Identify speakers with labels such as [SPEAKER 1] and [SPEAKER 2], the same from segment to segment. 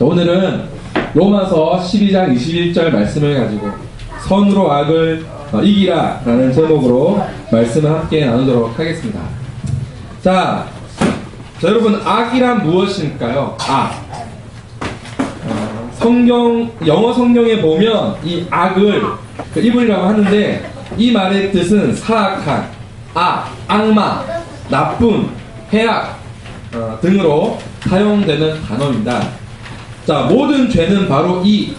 [SPEAKER 1] 자, 오늘은 로마서 12장 21절 말씀을 가지고 선으로 악을 이기라 라는 제목으로 말씀을 함께 나누도록 하겠습니다. 자, 여러분, 악이란 무엇일까요? 악. 영어 성경에 보면 이 악을 이불이라고 하는데, 이 말의 뜻은 사악한, 악마, 나쁨, 해악 등으로 사용되는 단어입니다. 자, 모든 죄는 바로 이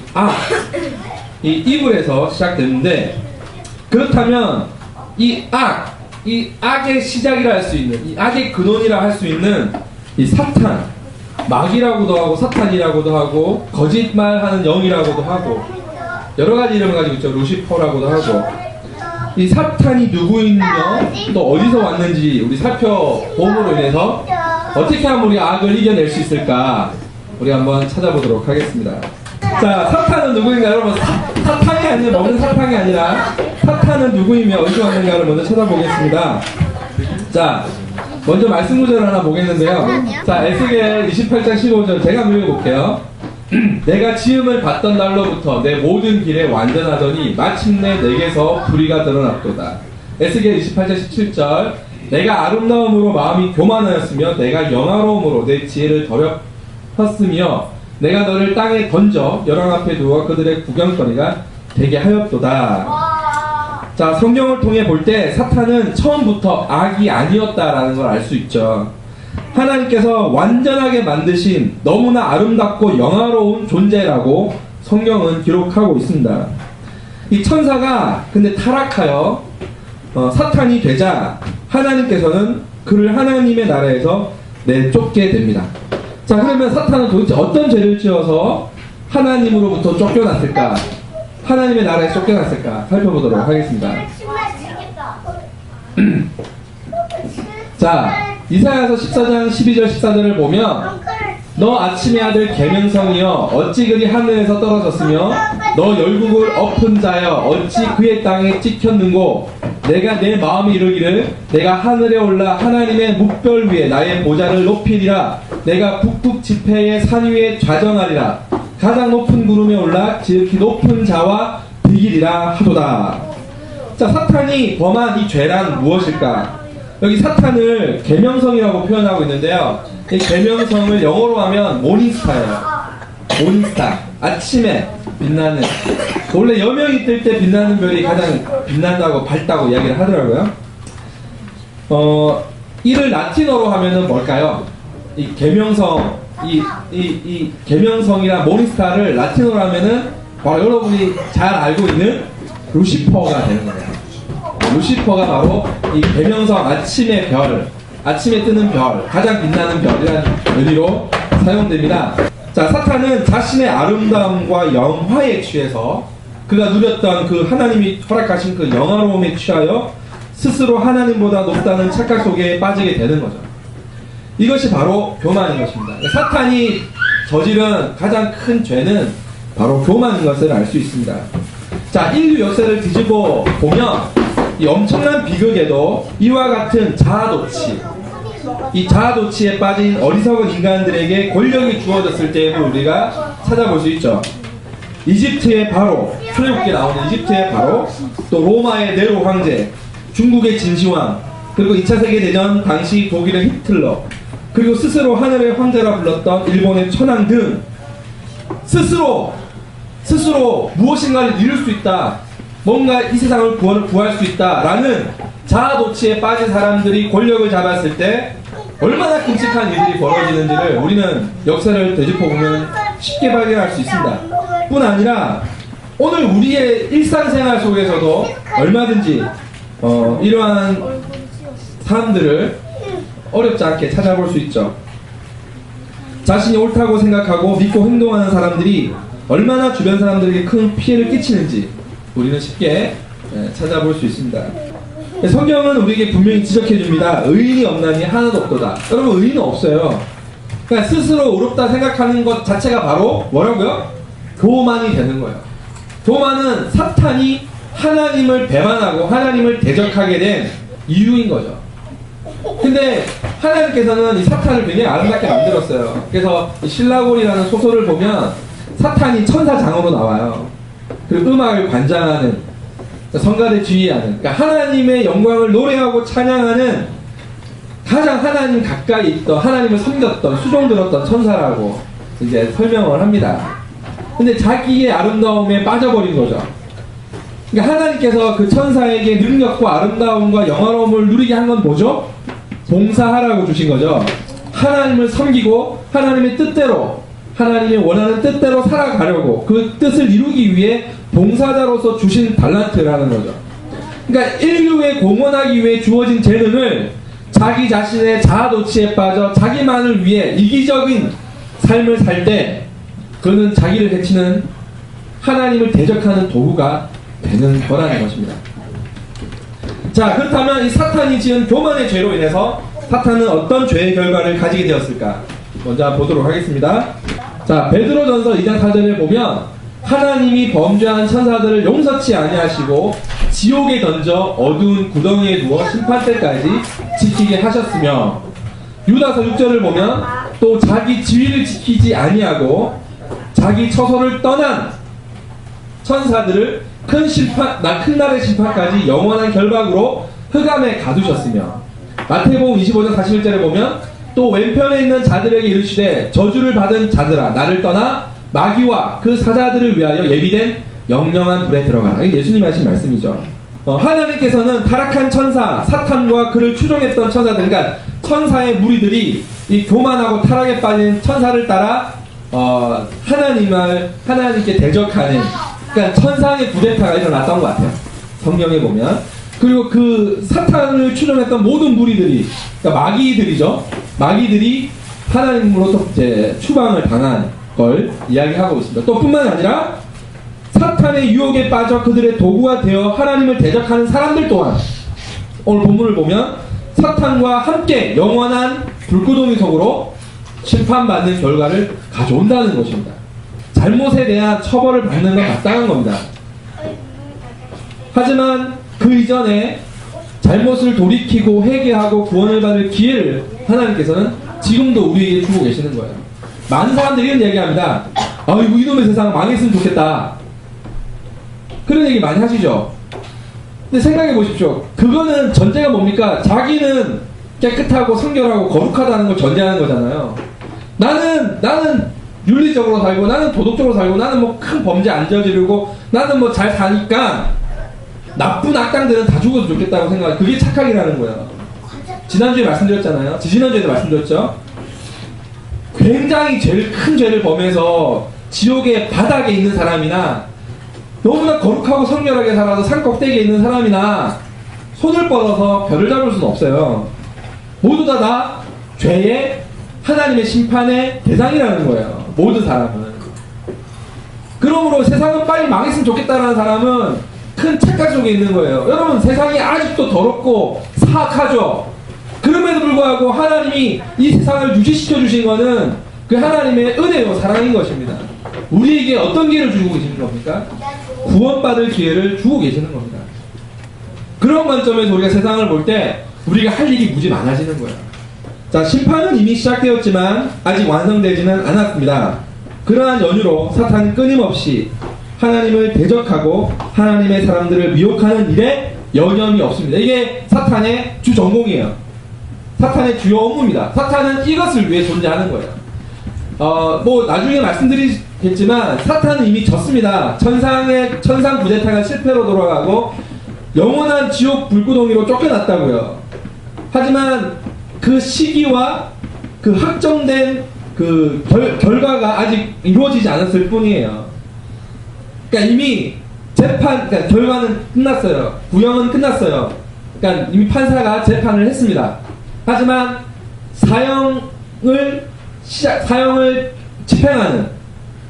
[SPEAKER 1] 이불에서 시작되는데, 그렇다면 이 악의 시작이라 할 수 있는, 이 악의 근원이라 할 수 있는 이 사탄, 마귀라고도 하고 사탄이라고도 하고 거짓말하는 영이라고도 하고 여러 가지 이름을 가지고 있죠. 루시퍼라고도 하고. 이 사탄이 누구이며 또 어디서 왔는지 우리 살펴봄으로 인해서 어떻게 하면 우리 악을 이겨낼 수 있을까 우리 한번 찾아보도록 하겠습니다. 자, 사탄은 누구인가? 여러분, 사탄이 아니라 먹는 사탄이 아니라 사탄은 누구이며 어디서 왔는가를 먼저 찾아보겠습니다. 자, 먼저 말씀 구절을 하나 보겠는데요. 자, 에스겔 28장 15절 제가 한번 읽어볼게요. 내가 지음을 받던 날로부터 내 모든 길에 완전하더니 마침내 내게서 불의가 드러났도다. 에스겔 28장 17절 내가 아름다움으로 마음이 교만하였으며 내가 영화로움으로 내 지혜를 더럽혔으며 내가 너를 땅에 던져 열왕 앞에 두어 그들의 구경거리가 되게 하였도다. 자, 성경을 통해 볼 때 사탄은 처음부터 악이 아니었다라는 걸 알 수 있죠. 하나님께서 완전하게 만드신 너무나 아름답고 영화로운 존재라고 성경은 기록하고 있습니다. 이 천사가 근데 타락하여 사탄이 되자 하나님께서는 그를 하나님의 나라에서 내쫓게 됩니다. 자, 그러면 사탄은 도대체 어떤 죄를 지어서 하나님으로부터 쫓겨났을까? 하나님의 나라에 쫓겨났을까? 살펴보도록 하겠습니다. 자, 이사야서 14장 12절 14절을 보면 너 아침의 아들 계명성이여 어찌 그리 하늘에서 떨어졌으며 너 열국을 엎은 자여 어찌 그의 땅에 찍혔는고 내가 내 마음이 이르기를 내가 하늘에 올라 하나님의 묵별 위에 나의 보좌를 높이리라 내가 북북 지폐의 산 위에 좌정하리라 가장 높은 구름에 올라 지극히 높은 자와 비기리라 하도다. 자, 사탄이 범한 이 죄란 무엇일까? 여기 사탄을 계명성이라고 표현하고 있는데요. 이 계명성을 영어로 하면 모닝스타예요. 모닝스타. 아침에 빛나는. 원래 여명이 뜰 때 빛나는 별이 가장 빛난다고 밝다고 이야기를 하더라고요. 이를 라틴어로 하면은 뭘까요? 이 계명성, 이 계명성이나 모닝스타를 라틴어로 하면은 바로 여러분이 잘 알고 있는 루시퍼가 되는 거예요. 루시퍼가 바로 이 계명성 아침의 별, 아침에 뜨는 별, 가장 빛나는 별이라는 의미로 사용됩니다. 자, 사탄은 자신의 아름다움과 영화에 취해서 그가 누렸던 그 하나님이 허락하신 그 영화로움에 취하여 스스로 하나님보다 높다는 착각 속에 빠지게 되는 거죠. 이것이 바로 교만인 것입니다. 사탄이 저지른 가장 큰 죄는 바로 교만인 것을 알 수 있습니다. 자, 인류 역사를 뒤집어 보면 이 엄청난 비극에도 이와 같은 자아도취, 이 자아도취에 빠진 어리석은 인간들에게 권력이 주어졌을 때에도 우리가 찾아볼 수 있죠. 이집트의 바로, 출애굽기에 나오는 이집트의 바로, 또 로마의 네로 황제, 중국의 진시황, 그리고 2차 세계대전 당시 독일의 히틀러, 그리고 스스로 하늘의 황제라 불렀던 일본의 천황 등 스스로 무엇인가를 이룰 수 있다, 뭔가 이 세상을 구할 수 있다라는 자아도취에 빠진 사람들이 권력을 잡았을 때 얼마나 끔찍한 일들이 벌어지는지를 우리는 역사를 되짚어보면 쉽게 발견할 수 있습니다. 뿐 아니라 오늘 우리의 일상생활 속에서도 얼마든지 이러한 사람들을 어렵지 않게 찾아볼 수 있죠. 자신이 옳다고 생각하고 믿고 행동하는 사람들이 얼마나 주변 사람들에게 큰 피해를 끼치는지 우리는 쉽게 찾아볼 수 있습니다. 성경은 우리에게 분명히 지적해줍니다. 의인이 없나니 하나도 없도다. 여러분, 의인은 없어요. 그러니까 스스로 의롭다 생각하는 것 자체가 바로 뭐라고요? 교만이 되는 거예요. 교만은 사탄이 하나님을 배반하고 하나님을 대적하게 된 이유인 거죠. 근데 하나님께서는 이 사탄을 굉장히 아름답게 만들었어요. 그래서 이 신라곤이라는 소설을 보면 사탄이 천사장으로 나와요. 그리고 음악을 관장하는, 성가대 지휘하는, 그러니까 하나님의 영광을 노래하고 찬양하는 가장 하나님 가까이 있던, 하나님을 섬겼던, 수종들었던 천사라고 이제 설명을 합니다. 근데 자기의 아름다움에 빠져버린 거죠. 그러니까 하나님께서 그 천사에게 능력과 아름다움과 영화로움을 누리게 한 건 뭐죠? 봉사하라고 주신 거죠. 하나님을 섬기고 하나님의 뜻대로, 하나님이 원하는 뜻대로 살아가려고 그 뜻을 이루기 위해 봉사자로서 주신 달란트라는 거죠. 그러니까 인류에 공헌하기 위해 주어진 재능을 자기 자신의 자아도취에 빠져 자기만을 위해 이기적인 삶을 살 때 그는 자기를 해치는, 하나님을 대적하는 도구가 되는 거라는 것입니다. 자, 그렇다면 이 사탄이 지은 교만의 죄로 인해서 사탄은 어떤 죄의 결과를 가지게 되었을까? 먼저 한번 보도록 하겠습니다. 자, 베드로전서 2장 4절에 보면 하나님이 범죄한 천사들을 용서치 아니하시고 지옥에 던져 어두운 구덩이에 두어 심판 때까지 지키게 하셨으며, 유다서 6절을 보면 또 자기 지위를 지키지 아니하고 자기 처소를 떠난 천사들을 큰 날의 심판까지 영원한 결박으로 흑암에 가두셨으며, 마태복음 25장 41절에 보면 또 왼편에 있는 자들에게 이르시되 저주를 받은 자들아 나를 떠나 마귀와 그 사자들을 위하여 예비된 영영한 불에 들어가라. 이게 예수님이 하신 말씀이죠. 하나님께서는 타락한 천사 사탄과 그를 추종했던 천사들, 그러니까 천사의 무리들이 이 교만하고 타락에 빠진 천사를 따라 하나님께 대적하는, 그러니까 천상의 구데타가 일어났던 것 같아요. 성경에 보면. 그리고 그 사탄을 추종했던 모든 무리들이, 그러니까 마귀들이죠. 마귀들이 하나님으로부터 이제 추방을 당한 걸 이야기하고 있습니다. 또 뿐만 아니라 사탄의 유혹에 빠져 그들의 도구가 되어 하나님을 대적하는 사람들 또한 오늘 본문을 보면 사탄과 함께 영원한 불구덩이 속으로 심판받는 결과를 가져온다는 것입니다. 잘못에 대한 처벌을 받는 건 마땅한 겁니다. 하지만 그 이전에 잘못을 돌이키고 회개하고 구원을 받을 기회를 하나님께서는 지금도 우리에게 주고 계시는 거예요. 많은 사람들이 이런 얘기합니다. 아이고 이놈의 세상 망했으면 좋겠다. 그런 얘기 많이 하시죠. 근데 생각해 보십시오. 그거는 전제가 뭡니까? 자기는 깨끗하고 성결하고 거룩하다는 걸 전제하는 거잖아요. 나는 윤리적으로 살고, 나는 도덕적으로 살고, 나는 뭐 큰 범죄 안 저지르고, 나는 뭐 잘 사니까 나쁜 악당들은 다 죽어도 좋겠다고 생각해. 그게 착각이라는 거예요. 지난주에 말씀드렸잖아요. 지난주에도 말씀드렸죠. 굉장히 제일 큰 죄를 범해서 지옥의 바닥에 있는 사람이나 너무나 거룩하고 성결하게 살아서 산 꼭대기에 있는 사람이나 손을 뻗어서 별을 잡을 수는 없어요. 모두 다 죄의 하나님의 심판의 대상이라는 거예요. 모든 사람은. 그러므로 세상은 빨리 망했으면 좋겠다라는 사람은 큰 착각 속에 있는 거예요. 여러분, 세상이 아직도 더럽고 사악하죠. 그럼에도 불구하고 하나님이 이 세상을 유지시켜 주신 것은 그 하나님의 은혜요 사랑인 것입니다. 우리에게 어떤 기회를 주고 계시는 겁니까? 구원받을 기회를 주고 계시는 겁니다. 그런 관점에서 우리가 세상을 볼 때 우리가 할 일이 무지 많아지는 거예요. 자, 심판은 이미 시작되었지만 아직 완성되지는 않았습니다. 그러한 연유로 사탄은 끊임없이 하나님을 대적하고 하나님의 사람들을 미혹하는 일에 여념이 없습니다. 이게 사탄의 주 전공이에요. 사탄의 주요 업무입니다. 사탄은 이것을 위해 존재하는 거예요. 뭐 나중에 말씀드리겠지만 사탄은 이미 졌습니다. 천상 구데타가 실패로 돌아가고 영원한 지옥 불구덩이로 쫓겨났다고요. 하지만 그 시기와 그 확정된 그 결과가 아직 이루어지지 않았을 뿐이에요. 그러니까 이미 그러니까 결과는 끝났어요. 구형은 끝났어요. 그러니까 이미 판사가 재판을 했습니다. 하지만 사형을 집행하는,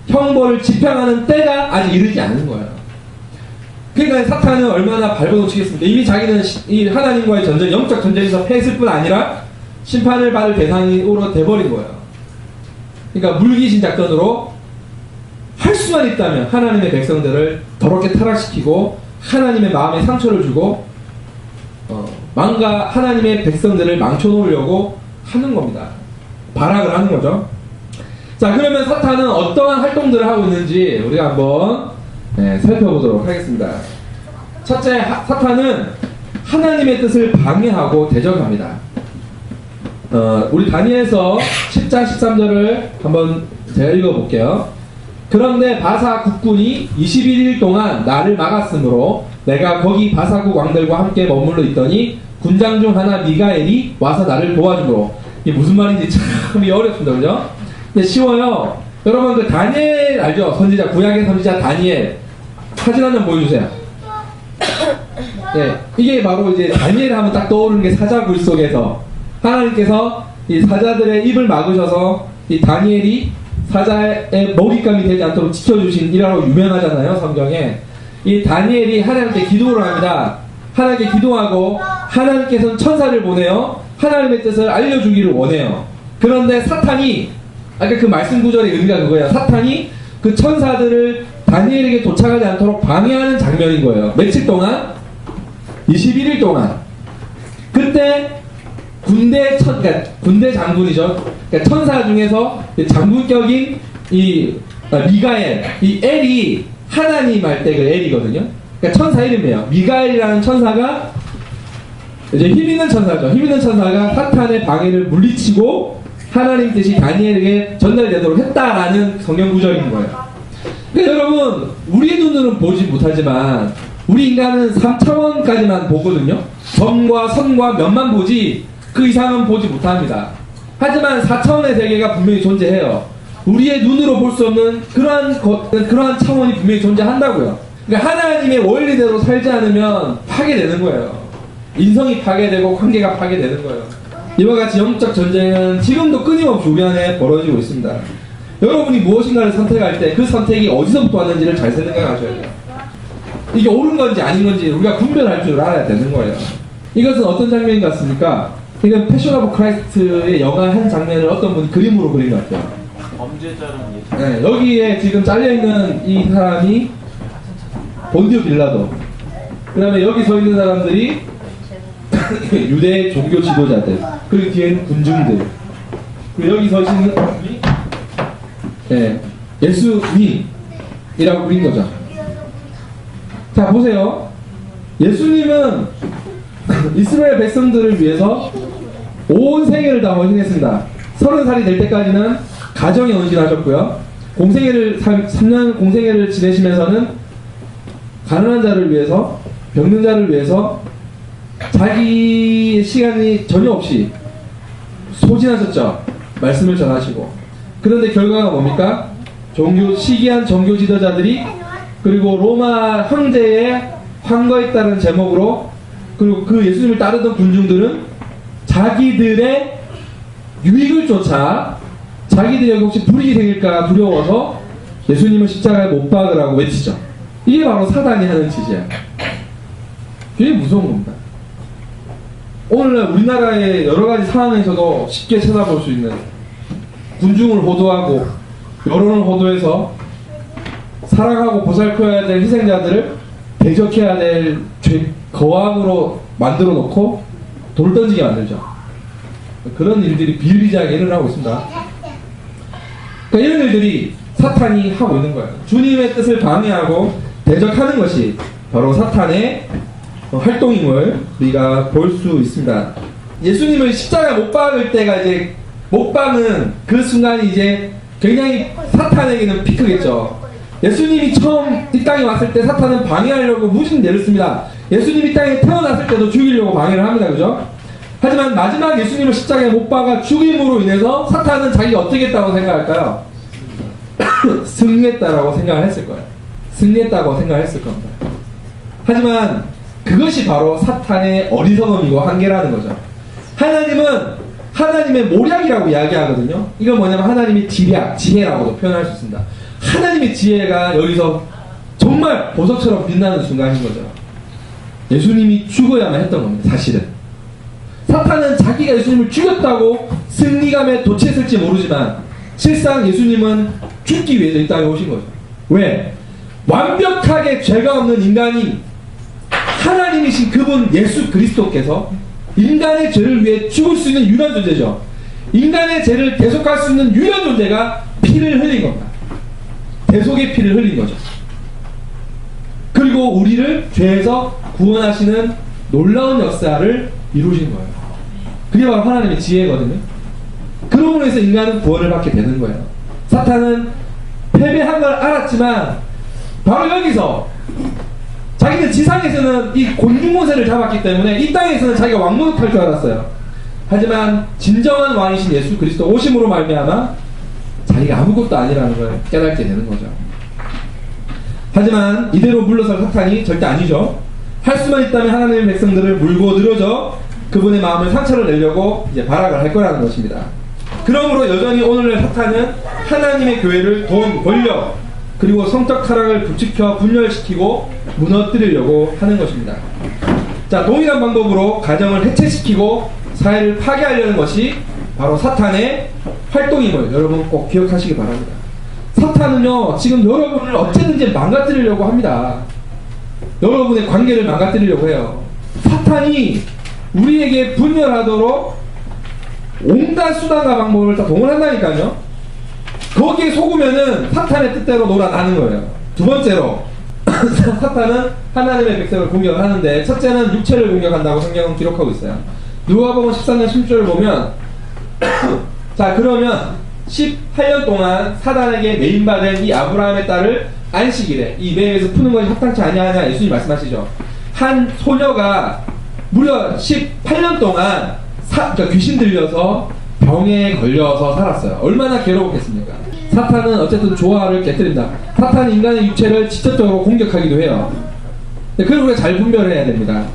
[SPEAKER 1] 형벌을 집행하는 때가 아직 이르지 않은 거예요. 그러니까 사탄은 얼마나 발버둥치겠습니까? 이미 자기는 이 하나님과의 전쟁, 영적 전쟁에서 패했을 뿐 아니라 심판을 받을 대상으로 돼버린 거예요. 그러니까 물귀신 작전으로 할 수만 있다면 하나님의 백성들을 더럽게 타락시키고 하나님의 마음에 상처를 주고 망가 하나님의 백성들을 망쳐놓으려고 하는 겁니다. 발악을 하는 거죠. 자, 그러면 사탄은 어떠한 활동들을 하고 있는지 우리가 한번 살펴보도록 하겠습니다. 첫째, 사탄은 하나님의 뜻을 방해하고 대적합니다. 우리 다니엘서 10장 13절을 한번 제가 읽어볼게요. 그런데 바사 국군이 21일 동안 나를 막았으므로 내가 거기 바사국 왕들과 함께 머물러 있더니 군장 중 하나 미가엘이 와서 나를 도와주므로. 이게 무슨 말인지 참 어렵습니다. 그죠? 근데 쉬워요. 여러분 그 다니엘 알죠? 선지자, 구약의 선지자 다니엘. 사진 한 장 보여주세요. 네, 이게 바로 이제 다니엘 하면 딱 떠오르는 게 사자굴 속에서 하나님께서 이 사자들의 입을 막으셔서 이 다니엘이 사자의 먹잇감이 되지 않도록 지켜주신 일화로 유명하잖아요, 성경에. 이 다니엘이 하나님께 기도를 합니다. 하나님께 기도하고 하나님께서는 천사를 보내요. 하나님의 뜻을 알려주기를 원해요. 그런데 사탄이, 아까 그 말씀 구절의 의미가 그거예요. 사탄이 그 천사들을 다니엘에게 도착하지 않도록 방해하는 장면인 거예요. 며칠 동안? 21일 동안. 그때 그러니까 군대 장군이죠. 그러니까 천사 중에서 장군격인 이 미가엘, 이 엘이 하나님 할 때 그 엘이거든요. 그러니까 천사 이름이에요. 미가엘이라는 천사가 이제 힘 있는 천사죠. 힘 있는 천사가 사탄의 방해를 물리치고 하나님 뜻이 다니엘에게 전달되도록 했다라는 성경 구절인 거예요. 그러니까 여러분, 우리 눈으로는 보지 못하지만 우리 인간은 3차원까지만 보거든요. 점과 선과 면만 보지 그 이상은 보지 못합니다. 하지만 4차원의 세계가 분명히 존재해요. 우리의 눈으로 볼 수 없는 그러한 차원이 분명히 존재한다고요. 그러니까 하나님의 원리대로 살지 않으면 파괴되는 거예요. 인성이 파괴되고 관계가 파괴되는 거예요. 이와 같이 영적 전쟁은 지금도 끊임없이 우리 안에 벌어지고 있습니다. 여러분이 무엇인가를 선택할 때 그 선택이 어디서부터 왔는지를 잘 생각하셔야 돼요. 이게 옳은 건지 아닌 건지 우리가 분별할 줄 알아야 되는 거예요. 이것은 어떤 장면인 것 같습니까? 이건 패션 오브 크라이스트의 영화 한 장면을 어떤 분이 그림으로 그린 것 같아요.
[SPEAKER 2] 범죄자는
[SPEAKER 1] 네, 여기에 지금 잘려있는 이 사람이 본디오 빌라도, 그 다음에 여기 서 있는 사람들이 유대 종교 지도자들, 그리고 뒤에는 군중들, 그리고 여기 서 있는 사람이 예수님이라고 그린 거죠. 자, 보세요. 예수님은 이스라엘 백성들을 위해서 온 생애를 다 헌신했습니다. 30살이 될 때까지는 가정에 헌신하셨고요. 3년 공생애를 지내시면서는 가난한 자를 위해서, 병든 자를 위해서 자기의 시간이 전혀 없이 소진하셨죠. 말씀을 전하시고. 그런데 결과가 뭡니까? 시기한 종교 지도자들이, 그리고 로마 황제의 환거했다는 제목으로, 그리고 그 예수님을 따르던 군중들은 자기들의 유익을 쫓아 자기들이 혹시 불이익이 생길까 두려워서 예수님을 십자가에 못 박으라고 외치죠. 이게 바로 사단이 하는 짓이에요. 굉장히 무서운 겁니다. 오늘날 우리나라의 여러가지 상황에서도 쉽게 찾아볼 수 있는, 군중을 호도하고 여론을 호도해서 사랑하고 보살펴야 될 희생자들을 대적해야 될 거왕으로 만들어 놓고 돌 던지게 만들죠. 그런 일들이 비일비재하게 일어나고 있습니다. 그러니까 이런 일들이 사탄이 하고 있는 거예요. 주님의 뜻을 방해하고 대적하는 것이 바로 사탄의 활동임을 우리가 볼 수 있습니다. 예수님을 십자가에 못 박을 때가 이제, 못 박는 그 순간이 이제 굉장히 사탄에게는 피크겠죠. 예수님이 처음 이 땅에 왔을 때 사탄은 방해하려고 무슨 예를 씁니다. 예수님이 이 땅에 태어났을 때도 죽이려고 방해를 합니다. 그죠? 하지만 마지막 예수님을 십자가에 못 박아 죽임으로 인해서 사탄은 자기가 어떻게 했다고 생각할까요? 승리했다라고 생각을 했을 거예요. 승리했다고 생각을 했을 겁니다. 하지만 그것이 바로 사탄의 어리석음이고 한계라는 거죠. 하나님은 하나님의 모략이라고 이야기하거든요. 이건 뭐냐면 하나님의 지혜라고도 표현할 수 있습니다. 하나님의 지혜가 여기서 정말 보석처럼 빛나는 순간인 거죠. 예수님이 죽어야만 했던 겁니다. 사실은 사탄은 자기가 예수님을 죽였다고 승리감에 도취했을지 모르지만 실상 예수님은 죽기 위해서 이 땅에 오신 거죠. 왜? 완벽하게 죄가 없는 인간이 하나님이신 그분 예수 그리스도께서 인간의 죄를 위해 죽을 수 있는 유일한 존재죠. 인간의 죄를 대속할 수 있는 유일한 존재가 피를 흘린 겁니다. 대속의 피를 흘린 거죠. 그리고 우리를 죄에서 구원하시는 놀라운 역사를 이루신 거예요. 그게 바로 하나님의 지혜거든요. 그러므로 해서 인간은 구원을 받게 되는 거예요. 사탄은 패배한 걸 알았지만 바로 여기서 자기는 지상에서는 이 곤충모세를 잡았기 때문에 이 땅에서는 자기가 왕노릇할 줄 알았어요. 하지만 진정한 왕이신 예수 그리스도 오심으로 말미암아 자기가 아무것도 아니라는 걸 깨닫게 되는 거죠. 하지만 이대로 물러설 사탄이 절대 아니죠. 할 수만 있다면 하나님의 백성들을 물고 늘어져 그분의 마음을 상처를 내려고 이제 발악을 할 거라는 것입니다. 그러므로 여전히 오늘날 사탄은 하나님의 교회를 돈, 권력, 그리고 성적 타락을 부추겨 분열시키고 무너뜨리려고 하는 것입니다. 자, 동일한 방법으로 가정을 해체시키고 사회를 파괴하려는 것이 바로 사탄의 활동임을 여러분 꼭 기억하시기 바랍니다. 사탄은요, 지금 여러분을 어쨌든지 망가뜨리려고 합니다. 여러분의 관계를 망가뜨리려고 해요. 사탄이 우리에게 분열하도록 온갖 수단과 방법을 다 동원한다니까요. 거기에 속으면은 사탄의 뜻대로 놀아나는 거예요. 두 번째로 사탄은 하나님의 백성을 공격을 하는데, 첫째는 육체를 공격한다고 성경은 기록하고 있어요. 누가복음 14장 10절을 보면 자, 그러면 18년 동안 사단에게 매인받은 이 아브라함의 딸을 안식일에 이 매에서 푸는 것이 합당치 아니하냐 예수님 말씀하시죠. 한 소녀가 무려 18년 동안 그러니까 귀신 들려서 병에 걸려서 살았어요. 얼마나 괴로웠겠습니까? 사탄은 어쨌든 조화를 깨뜨린다. 사탄은 인간의 육체를 직접적으로 공격하기도 해요. 그걸 우리가 잘 분별해야 됩니다.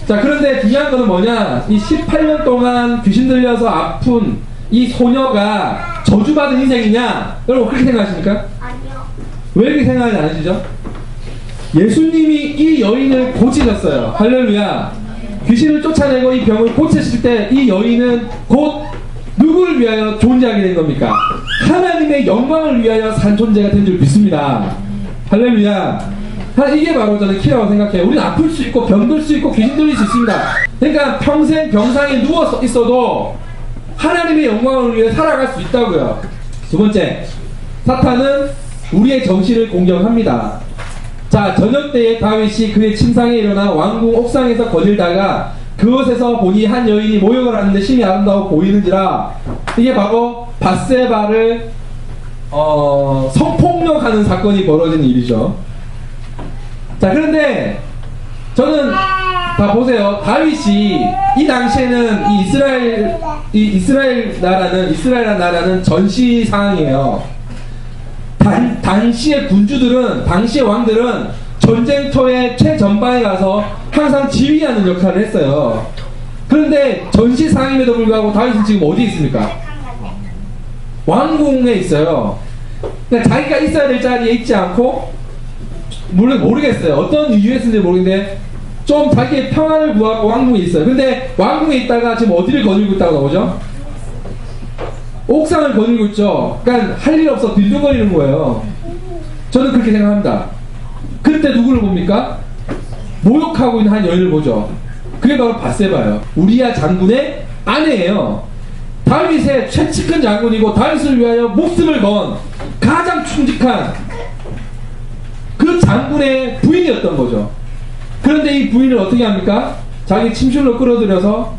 [SPEAKER 1] 자, 그런데 중요한 거는 뭐냐, 이 18년 동안 귀신 들려서 아픈 이 소녀가 저주받은 인생이냐? 여러분 그렇게 생각하십니까?
[SPEAKER 2] 아니요.
[SPEAKER 1] 왜 그렇게 생각하지 않으시죠? 예수님이 이 여인을 고치셨어요. 할렐루야. 귀신을 쫓아내고 이 병을 고치실 때 이 여인은 곧 누구를 위하여 존재하게 된 겁니까? 하나님의 영광을 위하여 산 존재가 된 줄 믿습니다. 할렐루야. 이게 바로 저는 키라고 생각해요. 우리는 아플 수 있고 병들 수 있고 귀신 들릴 수 있습니다. 그러니까 평생 병상에 누워 있어도 하나님의 영광을 위해 살아갈 수 있다고요. 두 번째, 사탄은 우리의 정신을 공격합니다. 자, 저녁 때에 다윗이 그의 침상에 일어나 왕궁 옥상에서 거닐다가 그곳에서 보니 한 여인이 모욕을 하는데 심히 아름다워 보이는지라. 이게 바로 밧세바를 성폭력하는 사건이 벌어진 일이죠. 자, 그런데 저는 다 보세요. 다윗이 이 당시에는 이스라엘이라는 나라는 전시 상황이에요. 당시의 군주들은, 당시의 왕들은 전쟁터의 최전방에 가서 항상 지휘하는 역할을 했어요. 그런데 전시 상황임에도 불구하고 다윗은 지금 어디 있습니까? 왕궁에 있어요. 그러니까 자기가 있어야 될 자리에 있지 않고, 물론 모르겠어요. 어떤 이유였는지 모르겠는데 좀 자기의 평안을 구하고 왕궁에 있어요. 근데 왕궁에 있다가 지금 어디를 거닐고 있다고 나오죠? 옥상을 거닐고 있죠. 그러니까 할 일 없어 빈둥거리는 거예요. 저는 그렇게 생각합니다. 그때 누구를 봅니까? 모욕하고 있는 한 여인을 보죠. 그게 바로 밧세바예요. 우리야 장군의 아내예요. 다윗의 최측근 장군이고 다윗을 위하여 목숨을 건 가장 충직한 그 장군의 부인이었던 거죠. 그런데 이 부인을 어떻게 합니까? 자기 침실로 끌어들여서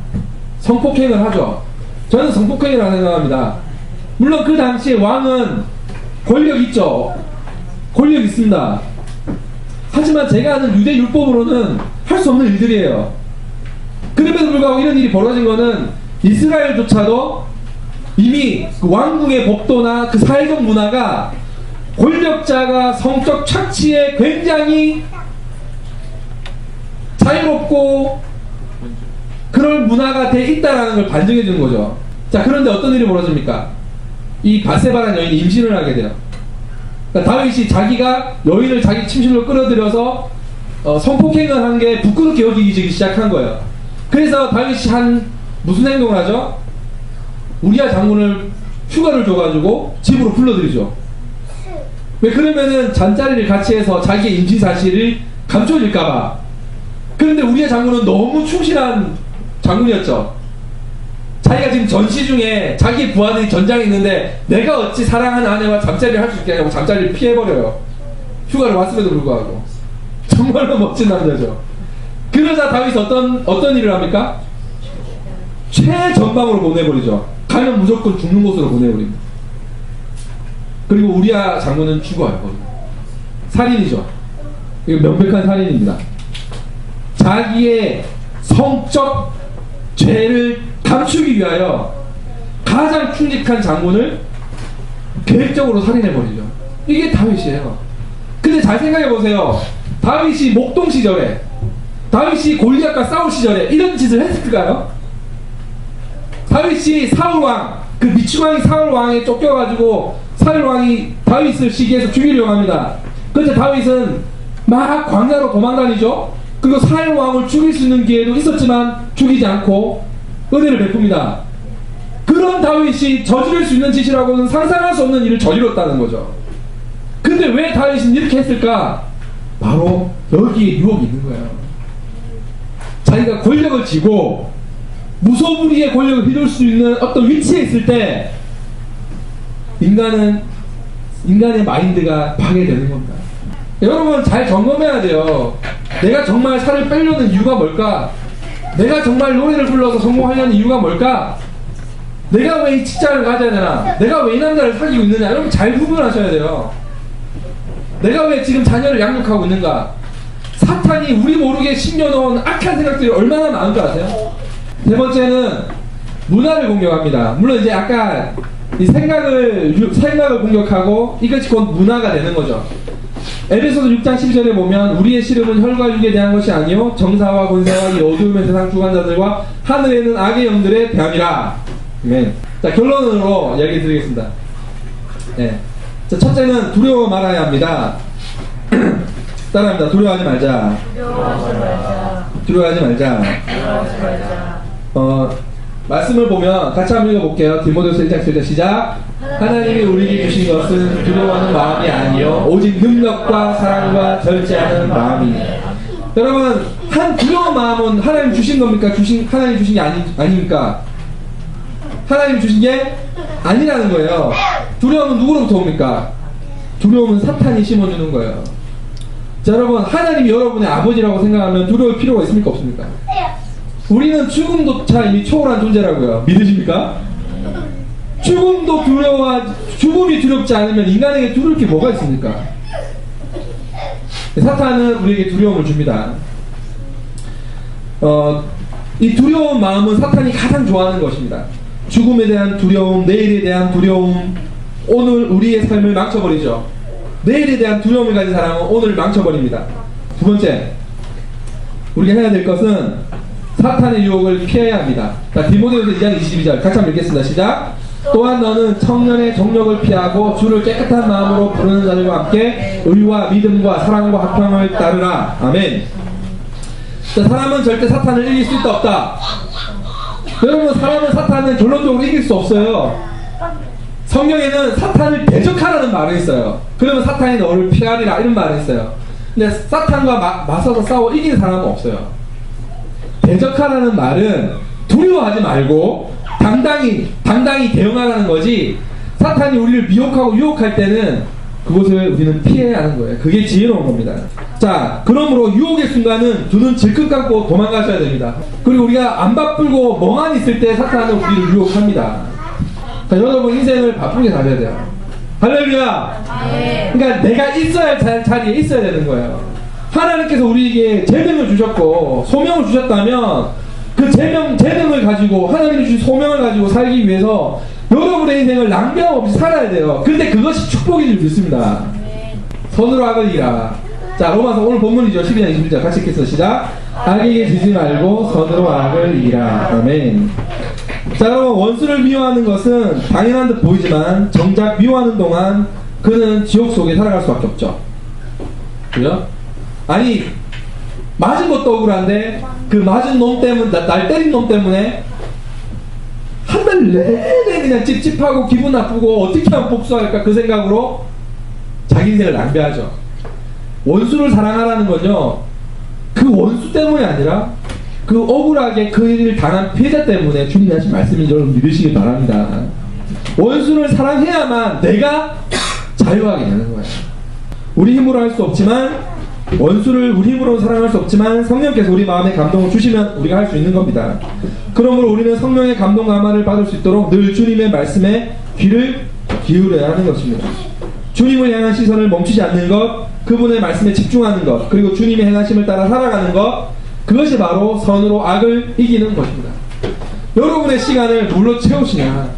[SPEAKER 1] 성폭행을 하죠. 저는 성폭행이라고 생각합니다. 물론 그 당시에 왕은 권력 있죠. 권력 있습니다. 하지만 제가 아는 유대 율법으로는 할 수 없는 일들이에요. 그럼에도 불구하고 이런 일이 벌어진 거는 이스라엘조차도 이미 그 왕궁의 법도나 그 사회적 문화가 권력자가 성적 착취에 굉장히 자유롭고 그럴 문화가 돼 있다라는 걸 반증해 주는 거죠. 자, 그런데 어떤 일이 벌어집니까? 이 밧세바라는 여인이 임신을 하게 돼요. 그러니까 다윗이 자기가 여인을 자기 침실로 끌어들여서 성폭행을 한 게 부끄럽게 여기기 시작한 거예요. 그래서 다윗이 무슨 행동을 하죠? 우리야 장군을 휴가를 줘가지고 집으로 불러들이죠. 왜? 그러면은 잔자리를 같이 해서 자기의 임신 사실을 감춰질까봐. 그런데 우리의 장군은 너무 충실한 장군이었죠. 자기가 지금 전시 중에 자기 부하들이 전장에 있는데 내가 어찌 사랑하는 아내와 잠자리를 할 수 있겠냐고 잠자리를 피해버려요. 휴가를 왔음에도 불구하고. 정말로 멋진 남자죠. 그러자 다윗이 어떤 일을 합니까? 최전방으로 보내버리죠. 가면 무조건 죽는 곳으로 보내버립니다. 그리고 우리아 장군은 죽어요. 살인이죠. 이거 명백한 살인입니다. 자기의 성적 죄를 감추기 위하여 가장 충직한 장군을 계획적으로 살인해버리죠. 이게 다윗이에요. 근데 잘 생각해보세요. 다윗이 목동 시절에, 다윗이 골리앗과 싸울 시절에 이런 짓을 했을까요? 다윗이 사울왕, 그 미추왕이 사울왕에 쫓겨가지고 사울왕이 다윗을 시기해서 죽이려고 합니다. 그런데 다윗은 막 광야로 도망다니죠. 그리고 사울왕을 죽일 수 있는 기회도 있었지만 죽이지 않고 은혜를 베풉니다. 그런 다윗이 저지를 수 있는 짓이라고는 상상할 수 없는 일을 저질렀다는 거죠. 근데 왜 다윗은 이렇게 했을까? 바로 여기에 유혹이 있는 거예요. 자기가 권력을 쥐고 무소불위의 권력을 휘둘 수 있는 어떤 위치에 있을 때 인간의 마인드가 파괴되는 겁니다. 여러분 잘 점검해야 돼요. 내가 정말 살을 빼려는 이유가 뭘까? 내가 정말 노래를 불러서 성공하려는 이유가 뭘까? 내가 왜 이 직장을 가져야 되나? 내가 왜 이 남자를 사귀고 있느냐? 여러분 잘 구분하셔야 돼요. 내가 왜 지금 자녀를 양육하고 있는가? 사탄이 우리 모르게 심겨놓은 악한 생각들이 얼마나 많은 줄 아세요? 세 번째는 문화를 공격합니다. 물론 이제 아까 이 생각을 공격하고 이것이 곧 문화가 되는 거죠. 에베소서 6장 12절에 보면 우리의 씨름은 혈과 육에 대한 것이 아니요 정사와 권세와 이 어두움의 세상 주관자들과 하늘에 있는 악의 영들에 대함이라. 네. 자, 결론으로 이야기 드리겠습니다. 네. 자, 첫째는 두려워 말아야 합니다. 따라합니다. 두려워하지 말자. 두려워하지 말자. 말씀을 보면 같이 한번 읽어볼게요. 디모데후서 1장 7절 시작. 하나님이 우리에게 주신 것은 두려워하는 마음이 아니요 오직 능력과 사랑과 절제하는 마음이니. 여러분, 한 두려운 마음은 하나님 주신 겁니까? 하나님 주신 게 아닙니까? 하나님 주신 게 아니라는 거예요. 두려움은 누구로부터 옵니까? 두려움은 사탄이 심어주는 거예요. 자, 여러분, 하나님이 여러분의 아버지라고 생각하면 두려울 필요가 있습니까? 없습니까? 우리는 죽음조차 이미 초월한 존재라고요. 믿으십니까? 죽음이 두렵지 않으면 인간에게 두려울 게 뭐가 있습니까? 사탄은 우리에게 두려움을 줍니다. 이 두려운 마음은 사탄이 가장 좋아하는 것입니다. 죽음에 대한 두려움, 내일에 대한 두려움, 오늘 우리의 삶을 망쳐버리죠. 내일에 대한 두려움을 가진 사람은 오늘 망쳐버립니다. 두 번째, 우리가 해야 될 것은 사탄의 유혹을 피해야 합니다. 자, 디모데후서 2장 22절 같이 한번 읽겠습니다. 시작. 또한 너는 청년의 정욕을 피하고 주를 깨끗한 마음으로 부르는 자들과 함께 의와 믿음과 사랑과 화평을 따르라. 아멘. 자, 사람은 절대 사탄을 이길 수 있다 없다. 여러분, 사탄은 결론적으로 이길 수 없어요. 성경에는 사탄을 대적하라는 말이 있어요. 그러면 사탄이 너를 피하리라 이런 말이 있어요. 근데 사탄과 맞서서 싸워 이기는 사람은 없어요. 대적하라는 말은 두려워하지 말고 당당히 대응하라는 거지. 사탄이 우리를 미혹하고 유혹할 때는 그것을 우리는 피해야 하는 거예요. 그게 지혜로운 겁니다. 자, 그러므로 유혹의 순간은 두 눈 질끈 감고 도망가셔야 됩니다. 그리고 우리가 안 바쁘고 멍하니 있을 때 사탄은 우리를 유혹합니다. 자, 여러분 인생을 바쁘게 살아야 돼요. 할렐루야. 그러니까 내가 있어야 할 자리에 있어야 되는 거예요. 하나님께서 우리에게 재능을 주셨고 소명을 주셨다면 그 재능을 가지고 하나님이 주신 소명을 가지고 살기 위해서 여러분의 인생을 낭비함 없이 살아야 돼요. 근데 그것이 축복인 줄 믿습니다. 선으로 악을 이라. 자, 로마서 오늘 본문이죠. 12장 21절 같이 읽겠습니다. 시작. 악에게 지지 말고 선으로 악을 이라. 아멘. 자, 여러분, 원수를 미워하는 것은 당연한 듯 보이지만 정작 미워하는 동안 그는 지옥 속에 살아갈 수밖에 없죠. 그죠? 아니, 맞은 것도 억울한데 그 맞은 놈 때문에, 날 때린 놈 때문에 한 달 내내 그냥 찝찝하고 기분 나쁘고 어떻게 하면 복수할까 그 생각으로 자기 인생을 낭비하죠. 원수를 사랑하라는 건요, 그 원수 때문이 아니라 그 억울하게 그 일을 당한 피해자 때문에 주님이 하신 말씀인 줄 믿으시기 바랍니다. 원수를 사랑해야만 내가 자유하게 되는 거예요. 우리 힘으로 할 수 없지만, 원수를 우리 힘으로 사랑할 수 없지만 성령께서 우리 마음에 감동을 주시면 우리가 할 수 있는 겁니다. 그러므로 우리는 성령의 감동 감화를 받을 수 있도록 늘 주님의 말씀에 귀를 기울여야 하는 것입니다. 주님을 향한 시선을 멈추지 않는 것, 그분의 말씀에 집중하는 것, 그리고 주님의 행하심을 따라 살아가는 것, 그것이 바로 선으로 악을 이기는 것입니다. 여러분의 시간을 뭘로 채우시냐?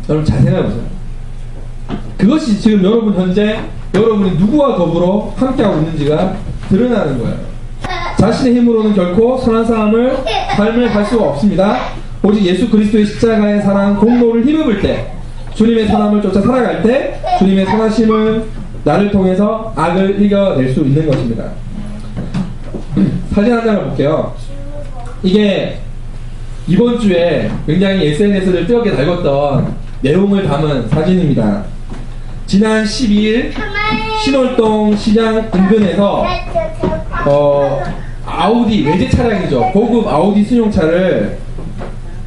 [SPEAKER 1] 여러분 잘 생각해보세요. 그것이 지금 여러분 현재 여러분이 누구와 더불어 함께하고 있는지가 드러나는 거예요. 자신의 힘으로는 결코 선한 삶을 갈 수가 없습니다. 오직 예수 그리스도의 십자가의 사랑 공로를 힘입을 때, 주님의 선함을 쫓아 살아갈 때 주님의 선하심을 나를 통해서 악을 이겨낼 수 있는 것입니다. 사진 한 장을 볼게요. 이게 이번 주에 굉장히 SNS를 뜨겁게 달궜던 내용을 담은 사진입니다. 지난 12일 신월동 시장 인근에서 아우디 외제 차량이죠. 고급 아우디 승용차를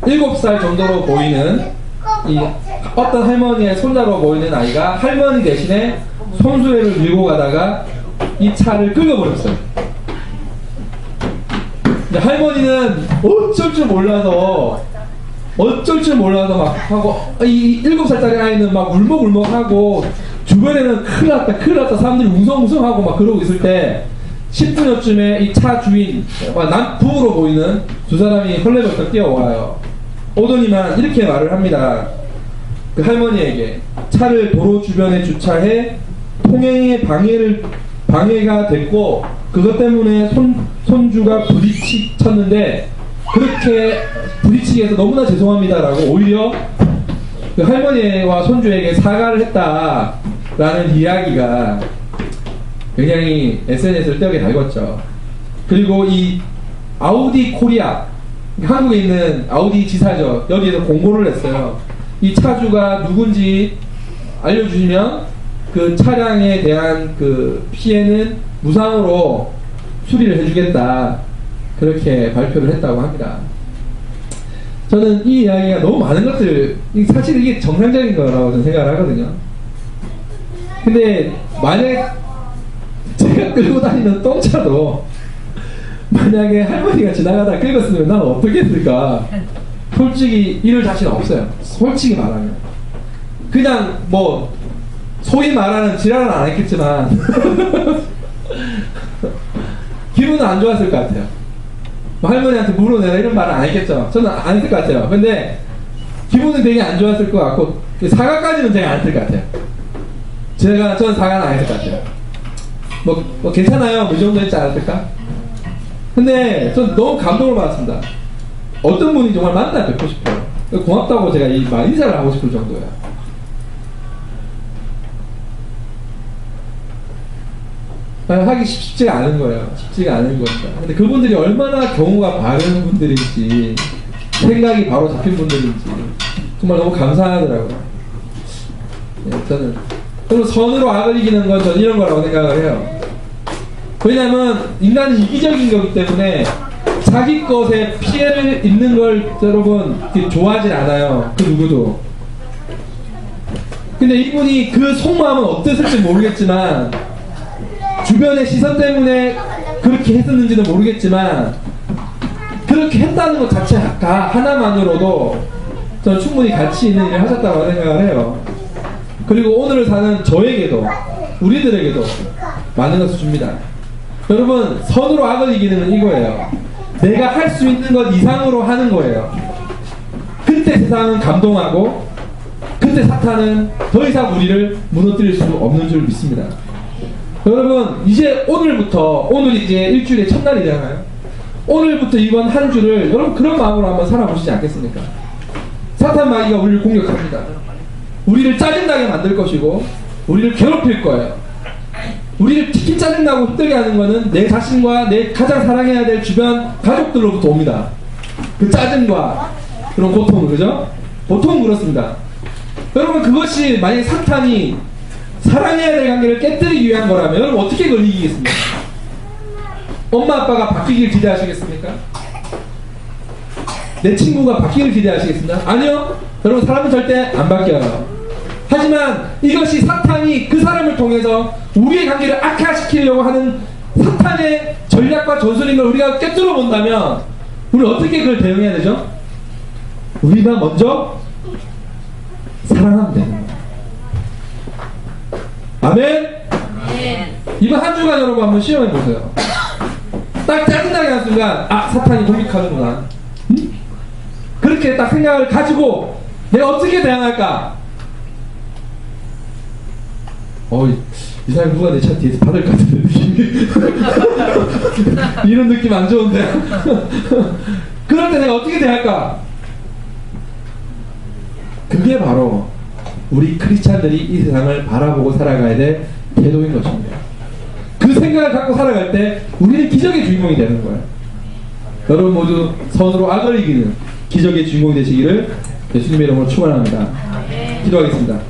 [SPEAKER 1] 7살 정도로 보이는 이 어떤 할머니의 손자로 보이는 아이가 할머니 대신에 손수레를 밀고 가다가 이 차를 긁어버렸어요. 근데 할머니는 어쩔 줄 몰라서 막 하고, 이 7살짜리 아이는 막 울먹울먹하고, 주변에는 큰일 났다 사람들이 웅성웅성하고 막 그러고 있을 때 10분여쯤에 이 차 주인, 남부로 보이는 두 사람이 헐레벌떡 뛰어와요. 오더니만 이렇게 말을 합니다. 그 할머니에게 차를 도로 주변에 주차해 통행에 방해가 됐고, 그것 때문에 손주가 부딪혔는데 그렇게 부딪히게 해서 너무나 죄송합니다라고 오히려 그 할머니와 손주에게 사과를 했다라는 이야기가 굉장히 SNS를 뜨겁게 달궜죠. 그리고 이 아우디 코리아, 한국에 있는 아우디 지사죠. 여기에서 공고를 했어요. 이 차주가 누군지 알려주시면 그 차량에 대한 그 피해는 무상으로 수리를 해주겠다, 그렇게 발표를 했다고 합니다. 저는 이 이야기가 너무 많은 것들, 사실 이게 정상적인 거라고 저는 생각을 하거든요. 근데 만약에 제가 끌고 다니는 똥차도 만약에 할머니가 지나가다 긁었으면 난 어떻게 했을까? 솔직히 이럴 자신 없어요. 솔직히 말하면 그냥 뭐 소위 말하는 지랄은 안 했겠지만 기분은 안 좋았을 것 같아요. 뭐 할머니한테 물어내라 이런 말은 안 했겠죠. 저는 안 했을 것 같아요. 근데 기분은 되게 안 좋았을 것 같고, 사과까지는 제가 안 했을 것 같아요. 저는 사과는 안 했을 것 같아요. 뭐 괜찮아요, 이 정도 했지 않았을까? 근데 전 너무 감동을 받았습니다. 어떤 분이 정말 만나 뵙고 싶어요. 고맙다고 제가 인사를 하고 싶을 정도예요. 하기 쉽지가 않은 거예요. 쉽지가 않은 겁니다. 근데 그분들이 얼마나 경우가 바른 분들인지, 생각이 바로 잡힌 분들인지 정말 너무 감사하더라고요. 저는 그리고 선으로 악을 이기는 건 저는 이런 거라고 생각을 해요. 왜냐하면 인간은 이기적인 거기 때문에 자기 것에 피해를 입는 걸 여러분 좋아하진 않아요. 그 누구도. 근데 이분이 그 속마음은 어땠을지 모르겠지만, 주변의 시선 때문에 그렇게 했었는지는 모르겠지만, 그렇게 했다는 것 자체가 하나만으로도 저는 충분히 가치 있는 일을 하셨다고 생각을 해요. 그리고 오늘을 사는 저에게도, 우리들에게도 많은 것을 줍니다. 여러분, 선으로 악을 이기는 건 이거예요. 내가 할 수 있는 것 이상으로 하는 거예요. 그때 세상은 감동하고, 그때 사탄은 더 이상 우리를 무너뜨릴 수 없는 줄 믿습니다. 여러분, 이제 오늘 이제 일주일의 첫날이잖아요. 오늘부터 이번 한 주를 여러분 그런 마음으로 한번 살아보시지 않겠습니까? 사탄 마귀가 우리를 공격합니다. 우리를 짜증나게 만들 것이고, 우리를 괴롭힐 거예요. 우리를 특히 짜증나고 힘들게 하는 거는 내 자신과 내 가장 사랑해야 될 주변 가족들로부터 옵니다. 그 짜증과 그런 고통, 그죠? 보통 그렇습니다. 여러분, 그것이 만약에 사탄이 사랑해야 될 관계를 깨뜨리기 위한 거라면 여러분 어떻게 그걸 이기겠습니까? 엄마 아빠가 바뀌길 기대하시겠습니까? 내 친구가 바뀌길 기대하시겠습니까? 아니요. 여러분, 사람은 절대 안 바뀌어요. 하지만 이것이 사탄이 그 사람을 통해서 우리의 관계를 악화시키려고 하는 사탄의 전략과 전술인 걸 우리가 꿰뚫어 본다면 우리 어떻게 그걸 대응해야 되죠? 우리가 먼저 사랑하면 되는 거예요. 아멘? 이번 한 주간 여러분 한번 시험해 보세요. 딱 짜증나게 하는 순간, 아, 사탄이 공격하는구나. 응? 그렇게 딱 생각을 가지고 내가 어떻게 대응할까? 이 사람 누가 내 차 뒤에서 받을 것 같은 느낌이 이런 느낌 안 좋은데. 그럴 때 내가 어떻게 대할까? 그게 바로 우리 크리스찬들이 이 세상을 바라보고 살아가야 될 태도인 것입니다. 그 생각을 갖고 살아갈 때 우리는 기적의 주인공이 되는 거예요. 여러분 모두 선으로 악을 이기는 기적의 주인공이 되시기를 예수님의 이름으로 축원합니다. 기도하겠습니다.